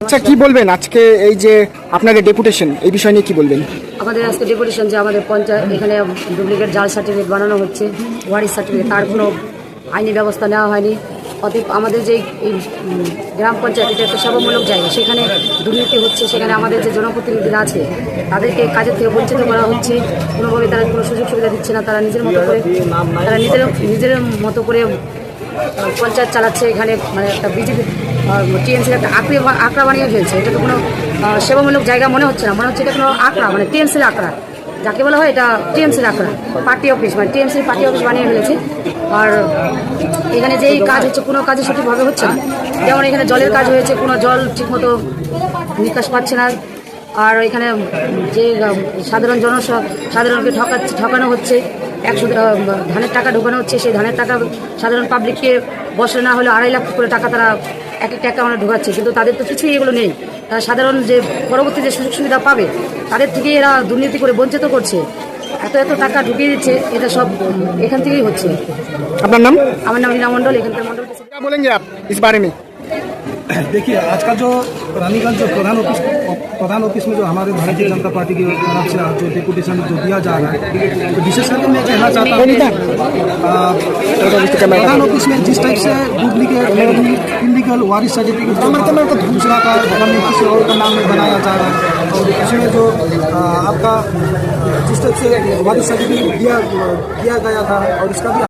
আচ্ছা, কি বলবেন আজকে এই যে আপনাদের ডেপুটেশন, এই বিষয় নিয়ে কি বলবেন? আমাদের আজকে ডেপুটেশন যে আমাদের পঞ্চায়েত এখানে ডুপ্লিকেট জাল সার্টিফিকেট বানানো হচ্ছে, ওয়ারিশ সার্টিফিকেট, তার কোনো আইনি ব্যবস্থা নেওয়া হয়নি। অতএব আমাদের যে এই গ্রাম পঞ্চায়েত, এটা একটা সেবামূলক জায়গা, সেখানে দুর্নীতি হচ্ছে। সেখানে আমাদের যে জনপ্রতিনিধিরা আছে তাদেরকে কাজের থেকে বঞ্চিত করা হচ্ছে। কোনোভাবে তারা কোনো সুযোগ সুবিধা দিচ্ছে না। তারা নিজের মতো করে পঞ্চায়েত চালাচ্ছে। এখানে মানে একটা বিজেপি টিএমসির একটা আঁকড়া বানিয়ে ফেলছে। এটা তো কোনো সেবামূলক জায়গা মনে হচ্ছে না, মনে হচ্ছে এটা কোনো আঁকড়া, মানে টিএমসির আঁকড়া যাকে বলা হয়, এটা টিএমসির আঁকড়া, পার্টি অফিস, মানে টিএমসির পার্টি অফিস বানিয়ে ফেলেছে। আর এখানে যেই কাজ হচ্ছে, কোনো কাজই সঠিকভাবে হচ্ছে না। যেমন এখানে জলের কাজ হয়েছে, কোনো জল ঠিকমতো নিকাশ পাচ্ছে না। আর এখানে যে সাধারণকে ঠকানো হচ্ছে, 100 ধানের টাকা ঢোকানো হচ্ছে। সেই ধানের টাকা সাধারণ পাবলিককে বছরে না হলে 2.5 লাখ করে টাকা তারা এক একটা অ্যাকাউন্টে ঢোকাচ্ছে, কিন্তু তাদের তো কিছুই এগুলো নেই। তারা সাধারণ যে পরবর্তী যে সুযোগ সুবিধা পাবে, তাদের থেকে এরা দুর্নীতি করে বঞ্চিত করছে। এত টাকা ঢুকিয়ে দিচ্ছে, এটা সব এখান থেকেই হচ্ছে। আপনার নাম? আমার নাম रीना मंडल, एखानकार मंडल। क्या बोलेंगे आप इस बारे में? देखिए, आज का जो रानीगंज जो प्रधान ऑफिस में जो हमारे भारतीय जनता पार्टी की तरफ से जो डेपुटेशन जो दिया जा रहा है, तो विशेष करके मैं कहना चाहता हूँ प्रधान ऑफिस में जिस टाइप से डुप्लीकेट इलीगल वारिस सर्टिफिकेट दूसरा का किसी और का नाम में बनाया जा रहा है, और इसमें जो आपका जिस टाइप से वारिस सर्टिफिकेट दिया गया था, और इसका भी